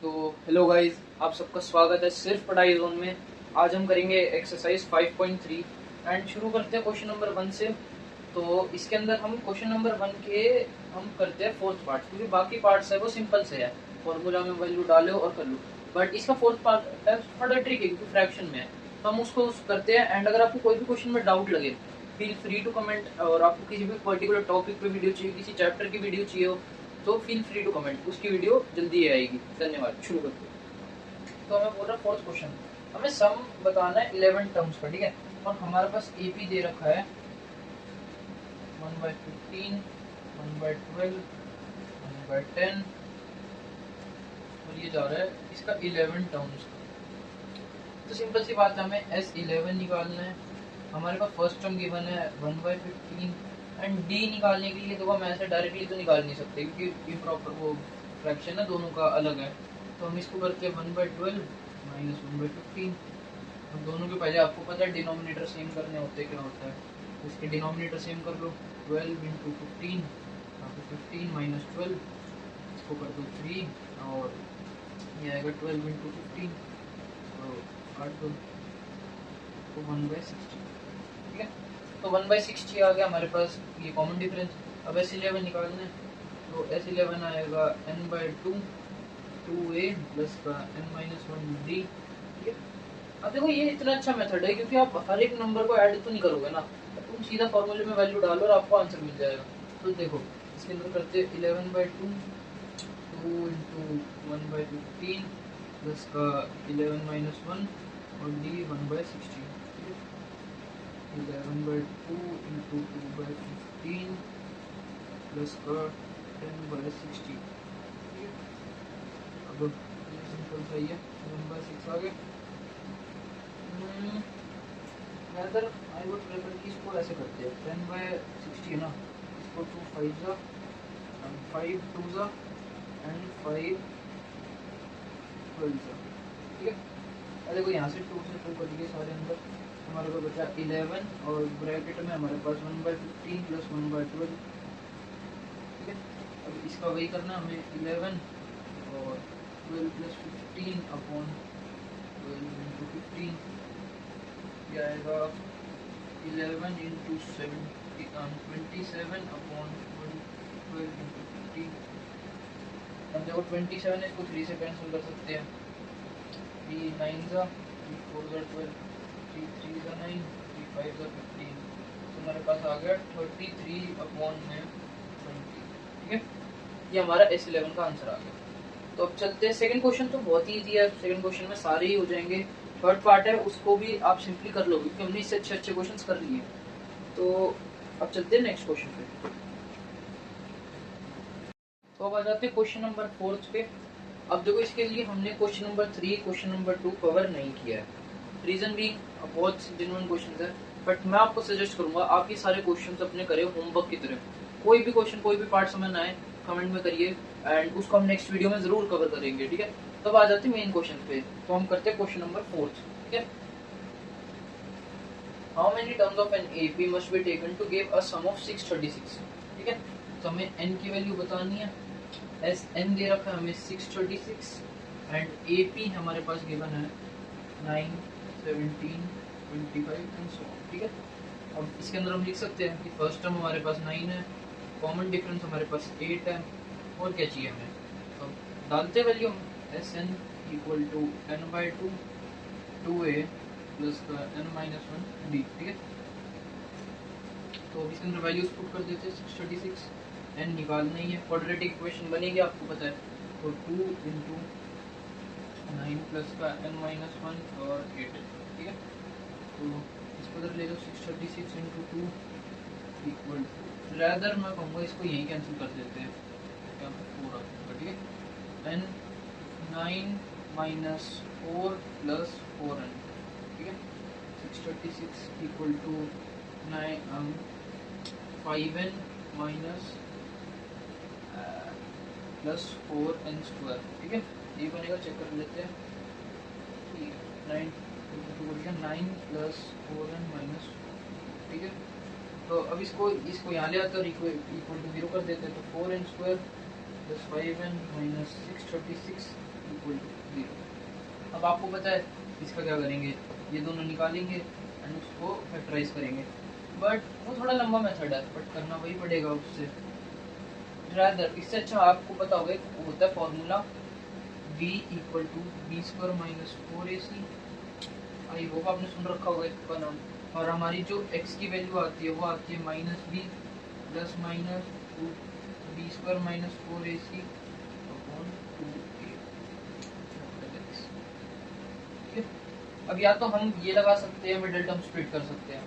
तो hello guys, आप सबका स्वागत है सिर्फ पढ़ाई जोन में। आज हम करेंगे एक्सरसाइज 5.3 एंड शुरू करते हैं क्वेश्चन नंबर 1 से। तो इसके अंदर हम क्वेश्चन नंबर 1 के हम करते हैं फोर्थ पार्ट, क्योंकि बाकी पार्ट्स है वो सिंपल से है, फॉर्मूला में वैल्यू डालो और कर लो। बट इसका फोर्थ पार्ट है थोड़ा ट्रिकी क्योंकि फ्रैक्शन में है, तो हम उसको करते हैं। एंड अगर आपको कोई भी क्वेश्चन में डाउट लगे, फील फ्री टू कमेंट। और आपको किसी भी पर्टिकुलर टॉपिक पे वीडियो चाहिए, किसी चैप्टर की वीडियो चाहिए हो, तो फील फ्री टू कमेंट, उसकी वीडियो जल्दी आएगी। धन्यवाद। शुरू करते हैं। तो हमें बोल रहा है फोर्थ क्वेश्चन, हमें सम बताना है 11 टर्म्स का, ठीक है। और हमारे पास एपी दे रखा है 1/15, 1/12, 1/10, और ये जा रहा है इसका 11 टर्म्स का। तो सिंपल सी बात है, हमें S11 निकालना है। हमारे पास फर्स्ट टर्म गिवन है 1/15 एंड डी निकालने के लिए देखो हम ऐसे डायरेक्टली तो निकाल नहीं सकते क्योंकि इम्प्रॉपर वो फ्रैक्शन है, दोनों का अलग है। तो हम इसको करते हैं 1/12 माइनस 1/15। हम दोनों के पहले आपको पता है डिनोमिनेटर सेम करने होते क्या होता है, तो इसके डिनोमिनेटर सेम कर लो। 12 इंटू 15, यहाँ पे 15 माइनस 12, इसको कर दो 3, और ये आएगा 12 इंटू 15, तो 8 दो, तो 1/60, ठीक है। तो 1/60 आ गया हमारे पास, ये कॉमन डिफरेंस। अब S11 निकालना है, तो S11 आएगा n/2 2a प्लस का n-1d, ठीक है। अब देखो ये इतना अच्छा मेथड है क्योंकि आप हर एक नंबर को ऐड तो नहीं करोगे ना, तुम सीधा फॉर्मूले में वैल्यू डालो और आपको आंसर मिल जाएगा। तो देखो इसके अंदर करते 11/2 2 इंटू 1/15 प्लस का 11 माइनस 1 और d 1/60, 11/2 इंटू 2/15 प्लस का 10/60, ठीक है। अब ये सिंपल सा ही है, 1/6 आ गया। अदर आई वुड प्रेफर कि इसको ऐसे करते हैं 10/60 है ना, इसको 2 5 जा एंड 5 2 जा एंड 5 12 जा, ठीक है। अब देखो यहाँ से 2 से 2 कट गए सारे अंदर, हमारे पास बचा 11 और ब्रैकेट में हमारे पास 1/15 प्लस 1/12, ठीक है। अब इसका वही करना हमें 11 और 12 प्लस 15 अपॉन 12 इंटू 15, ये आएगा 11 इंटू 27 अपॉन 12 इंटू 15। अब देखो 27 इसको 3 से कैंसिल कर सकते हैं, 3 9 जा, 3 4 जा 12, 3 3 जा 9, 3 5 जा 15, तो हमारे पास आ गया 33 अपॉन में 20, ठीक है। ये हमारा S11 का आंसर आ गया। तो अब चलते हैं सेकंड क्वेश्चन। तो बहुत ही इजी है, सेकंड क्वेश्चन में सारे ही हो जाएंगे। थर्ड पार्ट है उसको भी आप सिंपली कर लोगे क्योंकि हमने इससे अच्छे अच्छे क्वेश्चंस कर लिए। तो अब चलते हैं नेक्स्ट क्वेश्चन पे। तो अब आ जाते हैं क्वेश्चन नंबर 4 पे। अब देखो इसके लिए हमने question number 3 question number 2 cover नहीं किया है, रीजन भी बहुत जेन्युइन क्वेश्चन है। बट मैं आपको सजेस्ट करूंगा आप ये सारे क्वेश्चन अपने करें होमवर्क की तरह। कोई भी क्वेश्चन कोई भी पार्ट समझ ना आए कमेंट में करिए एंड उसको हम नेक्स्ट वीडियो में जरूर कवर करेंगे, ठीक है। तब आ जाते हैं मेन क्वेश्चन पे। तो हम करते हैं क्वेश्चन नंबर 4, ठीक है। How many terms of an AP must be taken to give a sum of 636, ठीक है। तो हमें n की वैल्यू बतानी है, एस एन दे रखा है हमें 636 एंड एपी हमारे पास गिवन है 9 17 25 एंड सो ऑन, ठीक है। अब इसके अंदर हम लिख सकते हैं कि फर्स्ट टर्म हमारे पास 9 है, कॉमन डिफरेंस हमारे पास 8 है, और क्या चाहिए हमें। तो डालते value S n equal to n/2 2a plus का n-1 d, ठीक है। तो इसके अंदर वैल्यूज पुट कर देते हैं 636, n निकालना ही है, क्वाड्रेटिक इक्वेशन बनेगी आपको पता है। तो 2 इंटू 9 प्लस का n-1 और 8, ठीक है। तो इसको उधर ले लो 636 इंटू 2 इक्वल टू, रैदर मैं कहूँगा इसको यही कैंसिल कर देते हैं, यहाँ पे 4 आ जाएगा, ठीक है। n 9 माइनस 4 प्लस 4n, ठीक है। 636 equal to 5n minus plus 4n square, ठीक है। ये बनेगा, चेक कर लेते हैं। 9 प्लस 4n माइनस, ठीक है। तो अब इसको यहाँ ले आते हैं और इक्वल टू 0 कर देते हैं। तो 4n square plus 5n minus 636 equal to 0। अब आपको पता है इसका क्या करेंगे, ये दोनों निकालेंगे एंड उसको फैक्टराइज करेंगे, बट वो थोड़ा लंबा मेथड है, बट करना वही पड़ेगा उससे। रादर इससे अच्छा आपको पता होगा वो होता है formula v equal to B square minus 4ac। I hope आपने सुन रखा होगा इसका नाम। और हमारी जो x की वैल्यू आती है वो आती है minus B plus minus two B square minus 4ac upon 2a। अब या तो हम ये लगा सकते हैं, मिडिल टर्म स्प्लिट कर सकते हैं,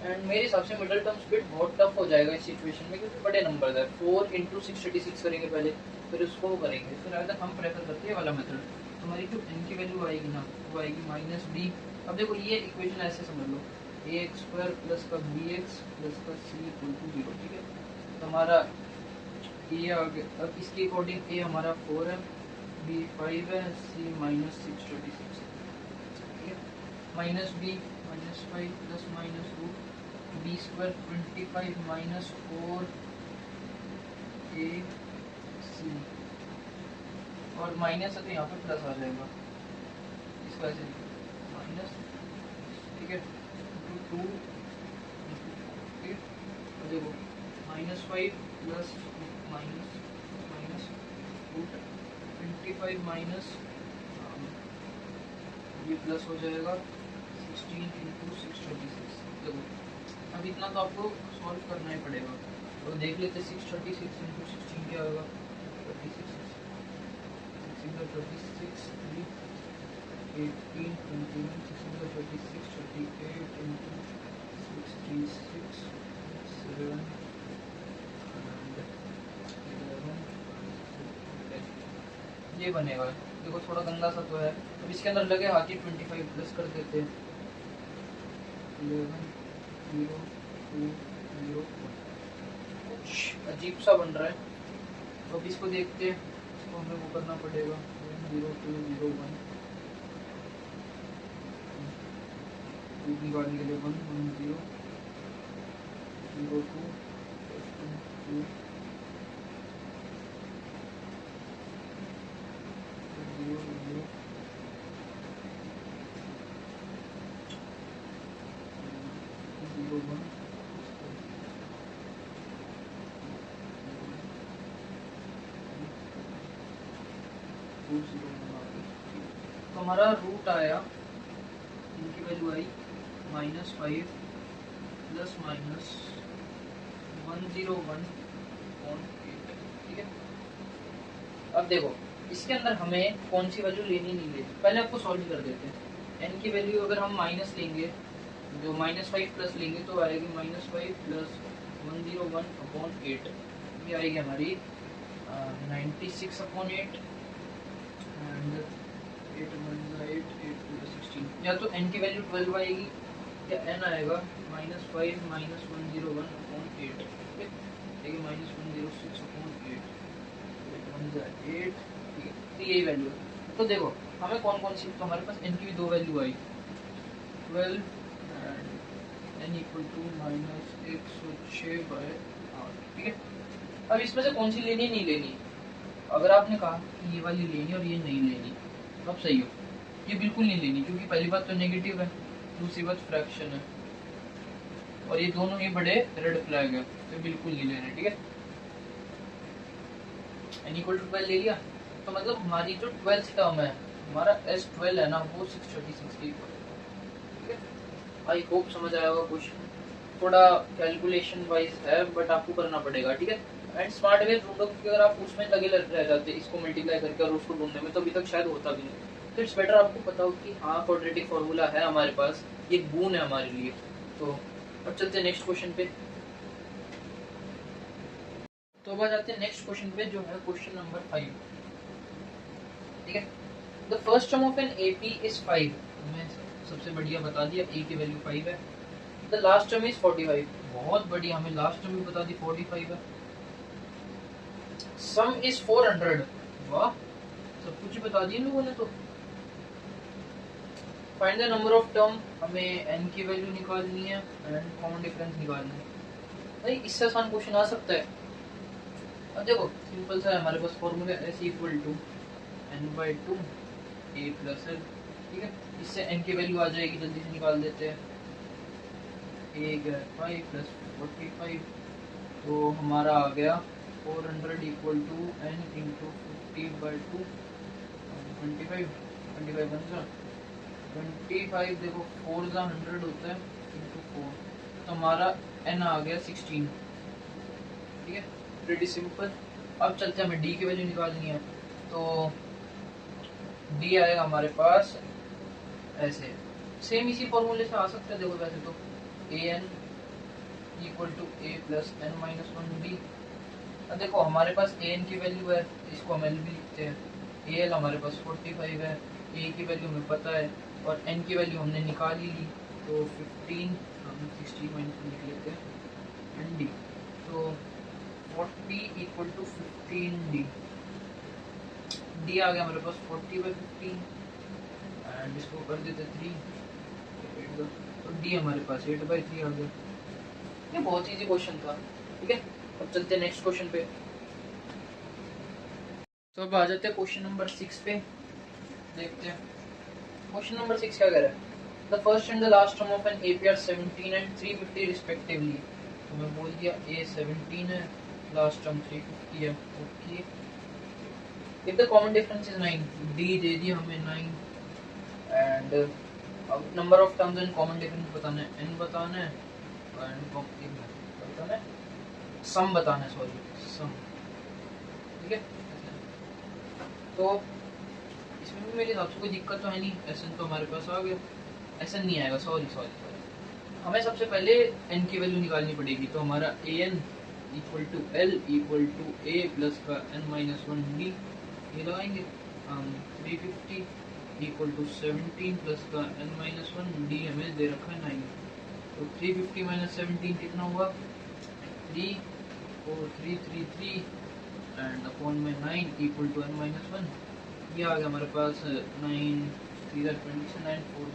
एंड मेरे हिसाब से मिडिल टर्म स्प्लिट बहुत टफ हो जाएगा इस सिचुएशन में, क्योंकि बड़े नंबर है। 4 इंटू 636 करेंगे पहले, फिर उसको करेंगे, फिर अगर हम प्रेफर करते हैं वाला मेथड। तो हमारी जो n की वैल्यू आएगी ना वो आएगी माइनस बी। अब देखो ये इक्वेशन ऐसे समझ लो, ए एक्स स्क्वायर प्लस का बी एक्स प्लस का सी इक्वल टू 0, ठीक है। तो हमारा ये आ गया। अब इसके अकॉर्डिंग ए हमारा 4 है, बी 5 है, सी माइनस 636 है, minus B minus 5 plus minus 2 B square 25 minus 4 A C, और माइनस है तो यहाँ पे प्लस आ जाएगा इस वजह से माइनस, ठीक है, 2 देखो minus 5 plus minus minus 25 minus ये प्लस हो जाएगा 16 इंटू 636। देखो अब इतना तो आपको सॉल्व करना ही पड़ेगा, तो देख लेते 636 इंटू 16 क्या होगा, 36 36 3 18 21 36 38 इंटू 66 7 ये बनेगा। देखो थोड़ा गंदा सा तो है, अब इसके अंदर लगे हाथ ही 25 प्लस कर देते हैं 11 0 2 0 कुछ अजीब सा बन रहा है। तो अब इसको देखते हैं, इसको हमें वो करना पड़ेगा 0 2 0 1 निकालने के लिए 1 1 0 0 2 2 तो हमारा रूट आया, इनकी वैल्यू आई -5 प्लस माइनस 101.8, ठीक है। अब देखो इसके अंदर हमें कौन सी वैल्यू लेनी नहीं लेनी, पहले आपको सॉल्व कर देते हैं। n की वैल्यू अगर हम माइनस लेंगे, जो -5 प्लस लेंगे तो आएगी -5 प्लस 101/8, ये आएगी हमारी 96/8 एंड 8 1 8 8 16। या तो n की वैल्यू 12 आएगी या n आएगा -5 -101/8, देखिए -106/8 8, तो यही वैल्यू है। तो देखो हमें कौन कौन सी, तो हमारे पास n की भी दो वैल्यू आई 12 एंड n इक्वल टू -106/8, ठीक है। अब इसमें से कौन सी लेनी नहीं लेनी, अगर आपने कहा कि ये वाली लेनी और ये नहीं लेनी तो अब सही हो, ये बिल्कुल नहीं लेनी, क्योंकि पहली बात तो नेगेटिव है, दूसरी बात फ्रैक्शन है, और ये दोनों ही बड़े रेड फ्लैग है, तो बिल्कुल नहीं लेने, ठीक है। n इक्वल टू 12 ले लिया, तो मतलब हमारी जो 12th टर्म है, हमारा S12 है ना, वो 636 की इक्वल है, ठीक है। आई होप समझ आया होगा, कुछ थोड़ा कैलकुलेशन वाइज है बट आपको करना पड़ेगा, ठीक है। एंड स्मार्ट वे ढूंढो, क्योंकि अगर आप उसमें लगे रह जाते इसको मल्टीप्लाई करके और उसको ढूंढने में, तो अभी तक शायद होता भी नहीं। तो इट्स बेटर आपको पता हो कि हाँ क्वाड्रेटिक फार्मूला है हमारे पास, ये एक बून है हमारे लिए। तो अब चलते हैं नेक्स्ट क्वेश्चन पे। तो अब आ जाते हैं नेक्स्ट क्वेश्चन पे, जो है क्वेश्चन नंबर 5, ठीक है। The first term of an AP is 5, मैं सबसे बढ़िया बता दिया, ए की वैल्यू 5 है। द लास्ट टर्म इज 45, बहुत बढ़िया, हमें लास्ट टर्म भी बता दी 45 है। सम इज 400, वाह सब कुछ ही बता दिया लोगों ने। तो find the number of term, हमें n की वैल्यू निकालनी है एंड कॉमन डिफरेंस निकालना है। भाई इससे आसान क्वेश्चन आ सकता है। अब देखो सिंपल सा है, हमारे पास formula s equal to n/2 a plus l. ठीक है, इससे n की वैल्यू आ जाएगी, जल्दी से निकाल देते हैं। a गया 5 प्लस 45, तो हमारा आ गया 400 इक्वल टू n इंटू 50/2 25 25 बन गया 25। देखो 4 ज़ा 100 होता है इंटू 4, तो हमारा n आ गया 16। ठीक है, प्रीटी सिंपल। अब चलते हैं, हमें d की वैल्यू निकालनी है, तो d आएगा हमारे पास ऐसे, सेम इसी फॉर्मूले से आ सकता है। देखो वैसे तो an equal to a plus n minus 1d। अब देखो हमारे पास an की वैल्यू है, इसको हम l भी लिखते हैं। al हमारे पास 45 है, a की वैल्यू हमें पता है और n की वैल्यू हमने निकाल ही ली, तो 15 हम 16 माइनस लिख लेते हैं एंड d, तो 40 इक्वल टू 15d। d आ गया हमारे पास 40/15 एंड इसको कर देते 3, तो d हमारे पास 8/3 आ गया। ये बहुत इजी क्वेश्चन था। ठीक है, अब चलते हैं नेक्स्ट क्वेश्चन पे। तो अब आ जाते हैं क्वेश्चन नंबर 6 पे, देखते हैं क्वेश्चन नंबर 6 क्या कह रहा है। The first and the last term of an AP are 17 and 350 respectively. तो मैं बोल दिया a 17 है, लास्ट टर्म 350 है। Okay, if the common difference is 9, d दे दिया हमें 9 एंड अब number of terms and common difference बताना है, n बताना है एंड बताना है, सम बताना है, सॉरी सम। ठीक है, तो इसमें भी मेरे हिसाब से कोई दिक्कत तो है नहीं। एसएन तो हमारे पास आ गया, एसएन नहीं आएगा, सॉरी सॉरी सॉरी। हमें सबसे पहले एन की वैल्यू निकालनी पड़ेगी, तो हमारा a n equal to l equal to a plus का एन माइनस 1d, ये लगाएंगे। 350 इक्वल टू 17 प्लस का एन माइनस 1d हमें दे रखा है 9, तो 350 माइनस 17 कितना हुआ 3, 4 3 3 3 एंड अपॉन में 9 इक्वल टू एन माइनस 1। ये आ गया हमारे पास 9 3 29 4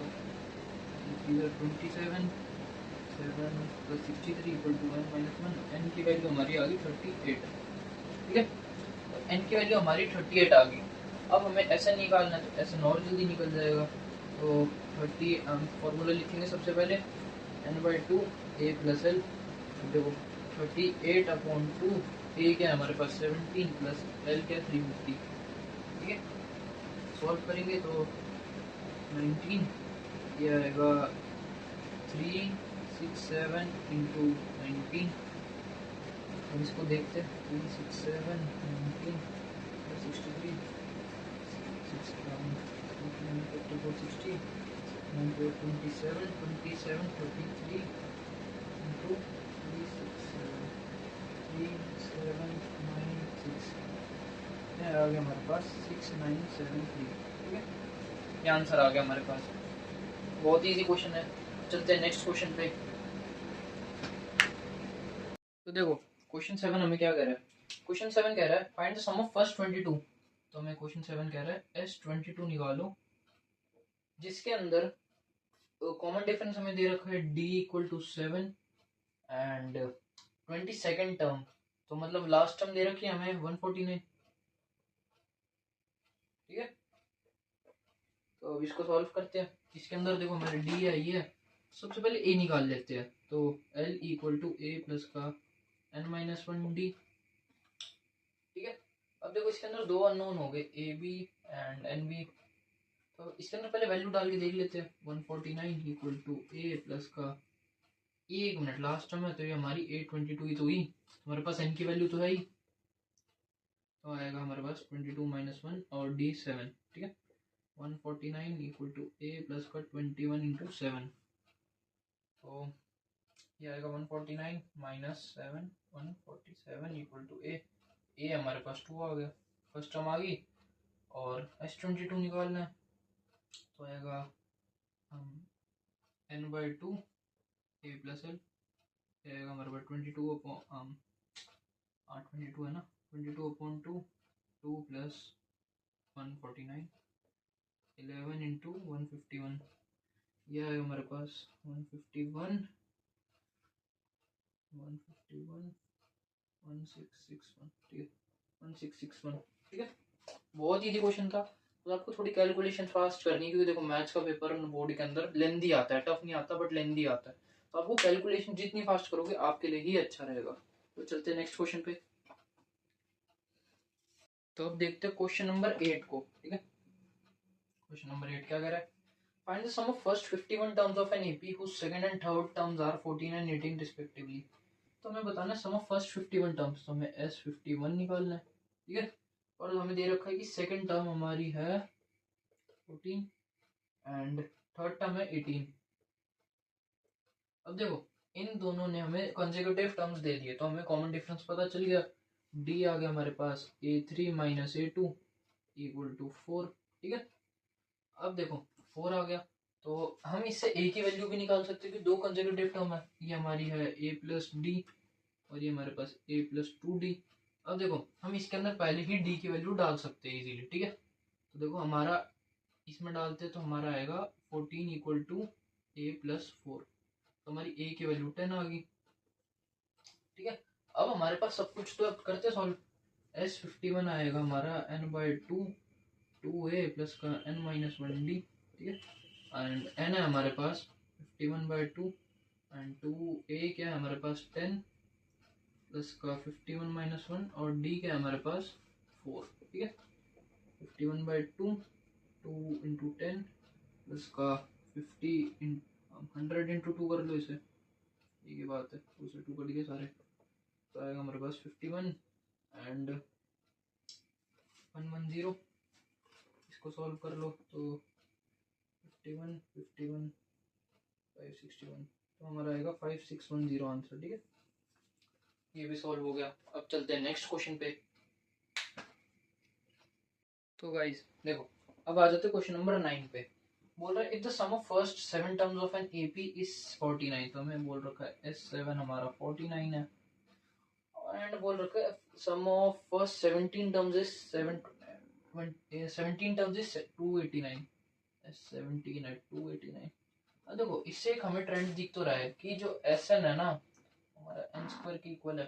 3 27 7 plus 63 equal to 1 minus 1। N की वैल्यू हमारी आ गई 38। ठीक है, तो एन की वैल्यू हमारी 38 आ गई। अब हमें एस एन निकालना है, तो एस एन और जल्दी निकल जाएगा। तो 30 हम फॉर्मूला लिखेंगे सबसे पहले, n/2 a प्लस एल। देखो 38/2, a क्या है हमारे पास 17 प्लस एल क्या 350। ठीक है, सॉल्व करेंगे तो 19, ये आएगा 367 इंटू 19। हम इसको देखते हैं, 367 19 63 54 60 27 27 33 इंटू 367 3796, ये आ गया हमारे पास 6973। ठीक है, ये आंसर आ गया हमारे पास। बहुत ही इजी क्वेश्चन है। चलते हैं नेक्स्ट क्वेश्चन पे। तो देखो क्वेश्चन 7 हमें क्या कह रहा है। क्वेश्चन 7 कह रहा है find the sum of first 22। तो हमें क्वेश्चन 7 कह रहा है S22 निकालो, जिसके अंदर कॉमन डिफरेंस हमें दे रखा है d equal to 7 and 22nd term, तो मतलब लास्ट टर्म दे रखी है हमें 149। ठीक है, तो अब इसको सॉल्व करते हैं। इसके अंदर देखो हमारे d आई है, सबसे पहले a निकाल लेते हैं, तो l equal to a plus का n माइनस 1d। ठीक है, अब देखो इसके अंदर दो अननोन हो गए A B and N B, तो इसके अंदर पहले वैल्यू डाल के देख लेते हैं। 149 इक्वल टू ए प्लस का, ये एक मिनट लास्ट टर्म है, तो ये हमारी 822 ही तो हुई, हमारे पास एन की वैल्यू तो है ही, तो आएगा हमारे पास 22 माइनस 1 और डी 7। ठीक है, 149 इक्वल टू ए प्लस का 21 इंटू 7, तो ये आएगा 149 माइनस 7 147 इक्वल टू ए हमारे पास 2 आ गया, फर्स्ट टर्म आ गई। और S22 निकालना है, तो आएगा n/2 a प्लस एल, आएगा हमारे पास 22 अपॉन 22 है ना, 22/2 2 प्लस 149 11 इंटू 151, यह आएगा हमारे पास 151 1661। ठीक है, 1661। ठीक है, बहुत इजी क्वेश्चन था। तो आपको थोड़ी कैलकुलेशन फास्ट करनी है, क्योंकि देखो मैथ्स का पेपर बोर्ड के अंदर लेंदी आता है, टफ नहीं आता बट लेंदी आता है। तो आपको कैलकुलेशन जितनी फास्ट करोगे आपके लिए ही अच्छा रहेगा। तो चलते हैं नेक्स्ट क्वेश्चन पे। तो अब देखते हैं क्वेश्चन नंबर 8 को। ठीक है, क्वेश्चन नंबर 8 क्या कह रहा है? Find the sum of first 51 terms of an AP whose second and third terms are 14 and 18 respectively. तो हमें बताना है सम ऑफ फर्स्ट 51 टर्म्स, तो हमें S51 निकालना है। ठीक है, और हमें दे रखा है कि सेकंड टर्म हमारी है 14 एंड थर्ड टर्म है 18। अब देखो इन दोनों ने हमें कंसेक्यूटिव टर्म्स दे दिए, तो हमें कॉमन डिफरेंस पता चल गया। डी आ गया हमारे पास A3 minus A2 equal to 4। ठीक है, अब देखो 4 आ गया, तो हम इससे ए की वैल्यू भी निकाल सकते हैं कि दो कंसेक्यूटिव टर्म है। ये हमारी है A प्लस डी और ये हमारे पास A प्लस 2D। अब देखो हम इसके अंदर पहले ही डी की वैल्यू डाल सकते हैं इजीली। ठीक है, तो देखो हमारा इसमें डालते हैं तो हमारा आएगा 14 इक्वल टू A प्लस 4। तो हमारी ए की वैल्यू 10 आ गई। ठीक है, अब हमारे पास सब कुछ, तो अब करते सॉल्व। S51 आएगा हमारा n/2 2A प्लस का n-1D। ठीक है, एंड n है हमारे पास 51/2 एंड 2A क्या है हमारे पास 10 प्लस का 51-1 और D क्या है हमारे पास 4। ठीक है, 51/2 2 इंटू 10 प्लस का 100 इंटू 2 कर लो इसे, ये बात है, 2 से 2 कट गए सारे, तो आएगा हमारे पास 51 एंड 110। इसको सॉल्व कर लो तो 51 51 561, तो हमारा आएगा 5610 आंसर। ठीक है, ये भी सॉल्व हो गया। अब चलते हैं नेक्स्ट क्वेश्चन पे। तो गाइस देखो अब आ जाते हैं क्वेश्चन नंबर 9 पे। बोल रहा है if the sum of first 7 terms of an AP is 49। तो हमें बोल रखा है S7 हमारा 49 है, एंड बोल रखा है sum of first 17 terms is 17 terms is 289। S17 है 289। अब देखो इससे एक हमें ट्रेंड दिख तो रहा है कि जो Sn है ना हमारा n स्क्वायर के इक्वल है।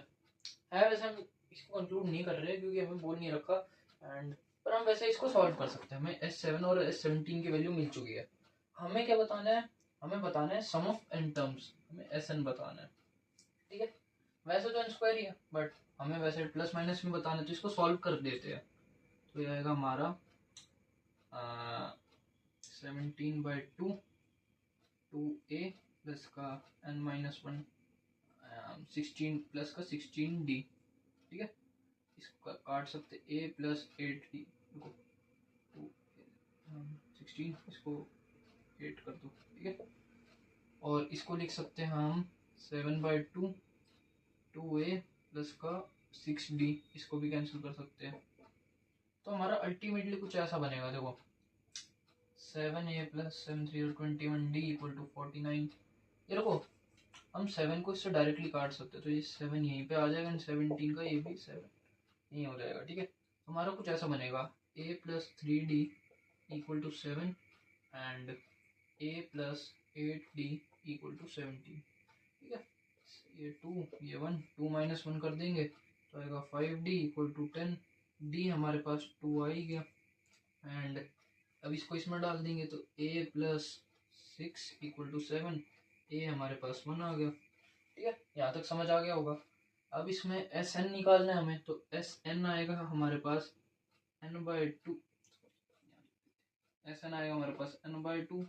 वैसे हम इसको कंक्लूड नहीं कर रहे क्योंकि हमें बोल नहीं रखा, एंड पर हम वैसे इसको सॉल्व कर सकते हैं। हमें S7 और S17 की वैल्यू मिल चुकी है। हमें क्या बताना है? हमें बताना है सम ऑफ n टर्म्स, हमें Sn बताना है। ठीक है, वैसे तो n स्क्वायर ही है बट हमें वैसे प्लस माइनस में बताना है, तो इसको सॉल्व कर देते हैं। तो ये आएगा हमारा 17/2 2A प्लस का n-1 16 प्लस का 16D। ठीक है, इसको काट सकते A प्लस 8D, देखो 16, इसको 8 कर दो। ठीक है, और इसको लिख सकते हैं हम 7/2 2A प्लस का 6D, इसको भी कैंसिल कर सकते हैं। तो हमारा अल्टीमेटली कुछ ऐसा बनेगा, देखो 7A plus 7 3 21D equal to 49। ये देखो हम 7 को इससे डायरेक्टली काट सकते हैं, तो ये 7 यहीं पे आ जाएगा, 17 का ये भी 7 यहीं हो जाएगा। ठीक है, हमारा कुछ ऐसा बनेगा A plus 3D equal to 7 and A plus 8D equal to 17। ठीक है, ये 2 ये 1 2 माइनस 1 कर देंगे तो आएगा 5D इक्वल टू 10। D हमारे पास 2 आ ही गया, एंड अब इसको इसमें डाल देंगे तो A plus 6 equal to 7, A हमारे पास 1 आ गया। ठीक है, यहाँ तक समझ आ गया होगा। अब इसमें Sn निकालना है हमें, तो Sn आएगा हमारे पास n/2, Sn आएगा हमारे पास n/2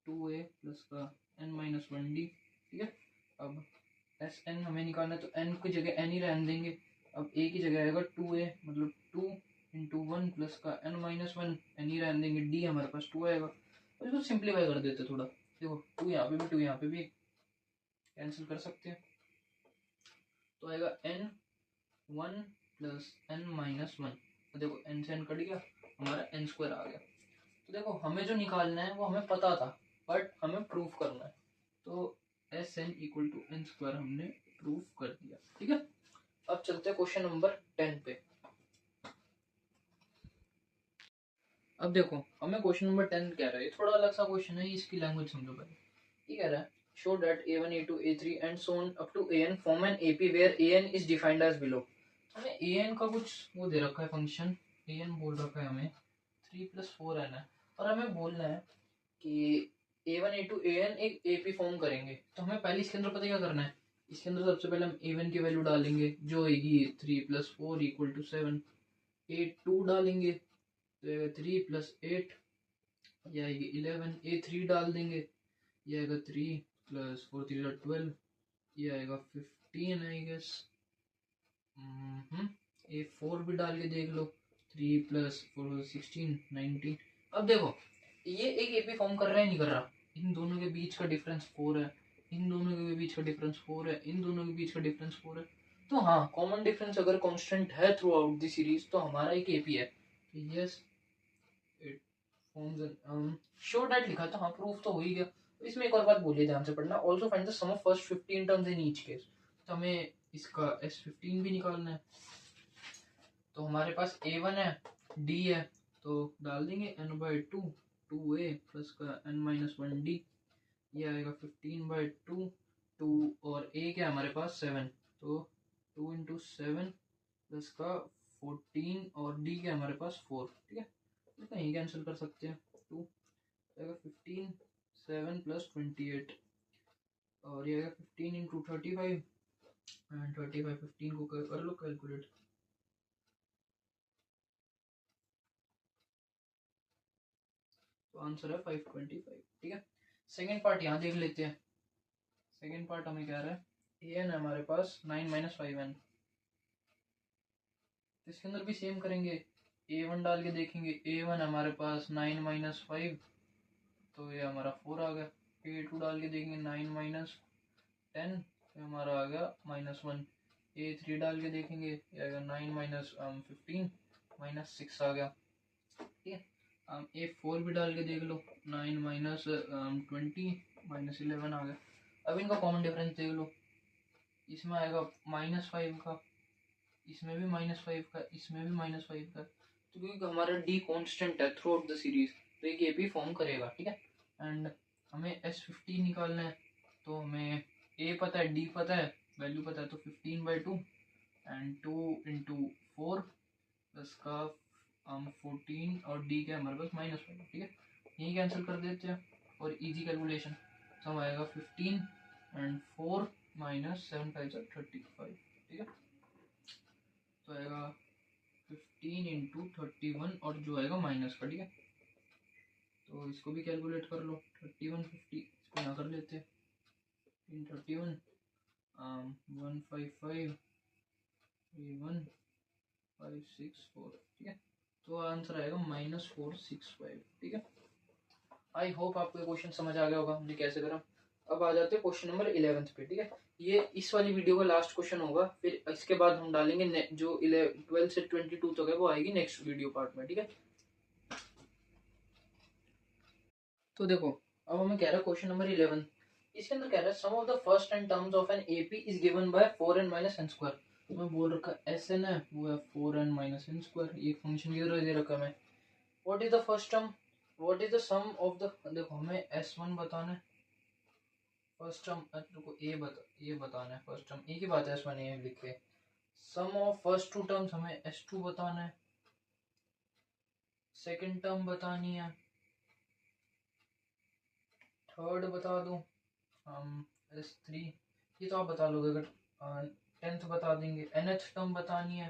2A प्लस का n-1D। ठीक है, अब Sn हमें निकालना है तो n की जगह n ही रहने देंगे। अब A की जगह आएगा 2A, मतलब 2 इंटू 1 प्लस का n-1 n ही रहने देंगे। D हमारे पास 2 आएगा। और इसको सिंप्लीफाई कर देते थोड़ा, देखो 2 यहाँ पे भी 2 यहाँ पे भी कैंसिल कर सकते हैं, तो आएगा n1 प्लस n-1। तो देखो n से n कट गया, हमारा n स्क्वायर आ गया। तो देखो हमें जो निकालना है वो हमें पता था बट हमें प्रूफ करना है, तो Sn equal to n square हमने प्रूफ कर दिया। ठीक है, अब चलते हैं क्वेश्चन नंबर 10 पे। अब देखो हमें क्वेश्चन नंबर 10 कह रहा है, थोड़ा अलग सा क्वेश्चन है, इसकी लैंग्वेज समझो पहले। ये कह रहा है show that a1 a2 a3 and so on up to an form an AP where an is defined as below। हमें an का कुछ वो दे रखा है फंक्शन, एन बोल रखा है हमें 3+4n है, और हमें बोलना है कि a1 a2 an एक AP फॉर्म करेंगे। तो हमें पहले इसके अंदर पता क्या करना है, इसके अंदर सबसे पहले हम a1 की वैल्यू डालेंगे जो होगी 3+4 = 7, a2 डालेंगे तो 3+8 ये आएगी 11, a3 डाल देंगे ये आएगा 3+4 12, ये आएगा 15 आई गेस। a4 भी डाल के देख लो 3+4 16 19। अब देखो ये एक एपी फॉर्म कर रहा है नहीं कर रहा, इन दोनों के बीच का डिफरेंस 4 है, इन दोनों के बीच का डिफरेंस 4 है, इन दोनों के बीच का डिफरेंस 4 है। तो हाँ कॉमन डिफरेंस अगर कांस्टेंट है थ्रू आउट द सीरीज तो हमारा एक एपी है। Yes it forms sure that लिखा था, हाँ प्रूफ तो हो ही गया। इसमें एक और बात बोलिए ध्यान से पढ़ना, also find the sum of first 15 terms in each case. तो हमें इसका S15 भी निकालना है। तो हमारे पास A1 है, D है, तो डाल देंगे n/2 2a प्लस का n-1d, ये आएगा 15/2 2 और a क्या है हमारे पास 7, तो 2 × 7 प्लस का 14 और d क्या है हमारे पास 4। ठीक है, तो कहीं कैंसिल कर सकते हैं, 2 आएगा 15 7 + 28 और ये आएगा 15 × 35 एंड 35 15 को कर लो कैलकुलेट, तो आंसर है 525। ठीक है, सेकेंड पार्ट यहाँ देख लेते हैं। सेकेंड पार्ट हमें कह रहा है an है हमारे पास 9 - 5n, तो इसके अंदर भी सेम करेंगे, a1 डाल के देखेंगे, a1 हमारे पास 9 - 5 तो ये हमारा 4 आ गया, a2 डाल के देखेंगे 9 - 10 तो हमारा आ गया -1, a3 डाल के देखेंगे ये आएगा 9 - 15 -6 आ गया। ठीक है, a4 भी डाल के देख लो 9 - 20 -11 आ गया। अब इनका कॉमन डिफरेंस देख लो, इसमें आएगा -5 का, इसमें भी -5 का, इसमें भी -5 का, तो क्योंकि हमारा d कांस्टेंट है थ्रू आउट द सीरीज तो एक AP फॉर्म करेगा। ठीक है, एंड हमें S15 निकालना है, तो हमें a पता है, d पता है, वैल्यू पता है, तो 15/2 एंड 2 × 4 प्लस का 14 और d क्या है हमारे पास -5। ठीक है, यही कैंसिल कर देते हैं और इजी कैलकुलेशन, तो आएगा 15 एंड 4 -7 5 35। ठीक है, तो आएगा 15 × 31 और जो आएगा माइनस का। ठीक है, तो इसको भी कैलकुलेट कर लो, 31 50 इसको यहाँ कर लेते हैं, 31 155 31 564। ठीक है, तो आंसर आएगा -465। ठीक है, आई होप आपको ये क्वेश्चन समझ आ गया होगा हमने कैसे करा। अब आ जाते हैं क्वेश्चन नंबर 11 पे। ठीक है, ये इस वाली वीडियो का लास्ट क्वेश्चन होगा, फिर इसके बाद हम डालेंगे जो 12 से 22 तक है वो आएगी नेक्स्ट वीडियो पार्ट में। ठीक है, तो देखो अब हमें कह रहा है क्वेश्चन नंबर 11, इसके अंदर कह रहा है sum of the first n terms of an AP is given by 4n - n²। मैं बोल रखा Sn है वो है 4n - n², ये फंक्शन की तरह दे रखा है। What is the first term, what is the sum of the, देखो हमें S1 बताना है, फर्स्ट टर्म को ये बताना है, फर्स्ट टर्म एक ही बात है, S1 ये लिख के, सम ऑफ फर्स्ट 2 टर्म्स हमें S2 बताना है, सेकंड टर्म बतानी है, थर्ड बता दूं S3, ये तो आप बता लोगे अगर, 10th बता देंगे, nth टर्म बतानी है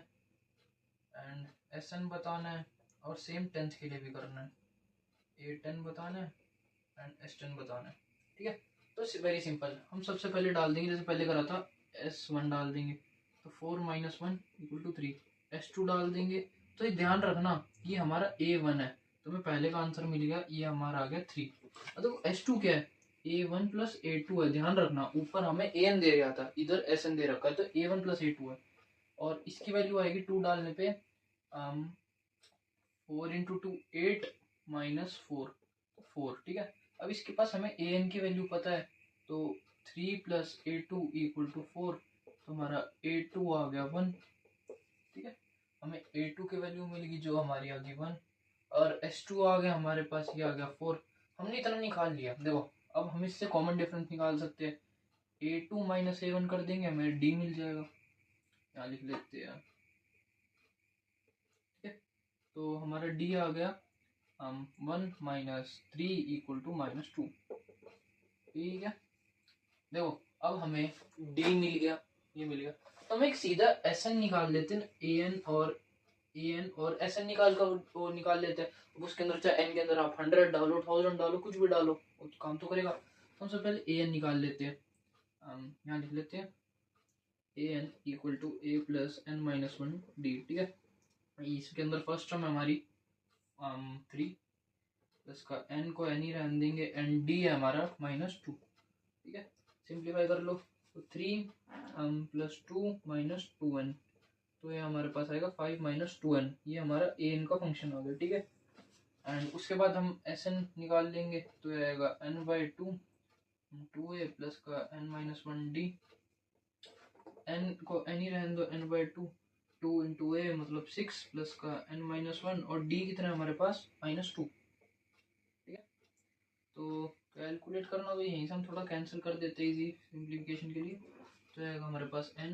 एंड Sn बताना है, और सेम 10th के लिए भी करना है, A10 बताना है एंड S10 बताना है। ठीक है, तो वेरी सिंपल, हम सबसे पहले डाल देंगे जैसे पहले करा था, S1 डाल देंगे तो 4 - 1 = 3, S2 डाल देंगे, तो ये ध्यान रखना ये हमारा A1 है, तो हमें पहले का आंसर मिल गया, ये हमारा आ गया 3। तो S2 क्या है, A1 + A2 है, ध्यान रखना ऊपर हमें AN दे रहा था, इधर SN दे रखा है, तो A1 + A2 है, और इसकी वैल्यू आएगी 2 डालने पे 4 × 2 8 -4 4। ठीक है, अब इसके पास हमें AN की वैल्यू पता है, तो 3 + A2 = 4, तो हमारा A2 आ गया 1। ठीक है, हमें A2 की वैल्यू मिल गई जो हमारी आ गई 1, और S2 आ गया हमारे पास, ये आ गया 4। हमने इतना निकाल लिया, देखो अब हम इससे कॉमन डिफरेंस निकाल सकते हैं, A2 - A1 कर देंगे हमें D मिल जाएगा, यहाँ लिख लेते हैं। ठीक है, तो हमारा डी आ गया 1 माइनस 3 इक्वल टू -2। ठीक है, देखो अब हमें डी मिल गया, ये मिल गया, तो हम एक सीधा एस एन निकाल लेते हैं। ए एन और एस एन निकाल कर वो निकाल लेते हैं। उसके अंदर चाहे एन के अंदर आप 100 डालो, 1000 डालो, कुछ भी डालो, वो तो काम तो करेगा। तो सबसे पहले ए एन निकाल लेते हैं। यहाँ लिख लेते हैं a n equal to a plus n minus 1 d. ठीक है, इसके अंदर फर्स्ट टर्म हमारी 3 प्लस का एन को एन ही रहने देंगे, एन डी है हमारा -2। ठीक है, सिंप्लीफाई कर लो, तो 3 प्लस 2 माइनस 2n, तो ये हमारे पास आएगा 5 माइनस 2n। ये हमारा ए एन का फंक्शन हो गया। ठीक है, एंड उसके बाद हम एस एन निकाल लेंगे, तो ये आएगा n/2 2a प्लस का n माइनस 1 डी। एन को एन ही रहने दो, n/2 2 इंटू ए मतलब 6 प्लस का n माइनस 1, और डी कितना है हमारे पास -2। ठीक है, तो कैलकुलेट करना तो यहीं से हम थोड़ा कैंसिल कर देते हैं इजी सिंप्लीफिकेशन के लिए। तो आएगा हमारे पास n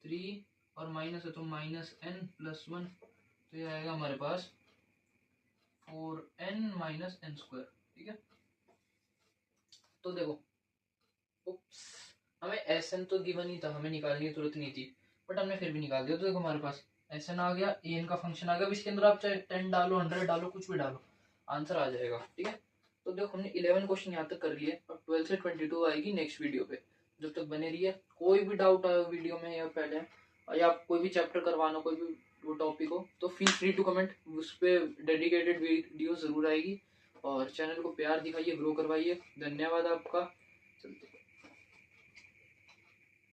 3 और माइनस है तो -n प्लस 1, तो ये आएगा हमारे पास 4n माइनस n स्क्वायर। ठीक है, तो देखो हमें एस एन तो गिवन ही था, हमें निकालने की जरूरत नहीं थी, बट हमने फिर भी निकाल दिया। तो देखो हमारे पास एस एन आ गया, ए एन का फंक्शन आ गया। इसके अंदर आप चाहे 10 डालो, 100 डालो, कुछ भी डालो, आंसर आ जाएगा। ठीक है, तो देखो हमने 11 क्वेश्चन यहाँ तक कर लिए, अब 12 से 22 आएगी नेक्स्ट वीडियो पे। जब तक बने रहिए। कोई भी डाउट आए वीडियो में या पहले, या कोई भी चैप्टर करवाना, कोई भी वो टॉपिक हो, तो फील फ्री टू कमेंट, उस पर डेडिकेटेड वीडियो जरूर आएगी। और चैनल को प्यार दिखाइए, ग्रो करवाइए। धन्यवाद आपका।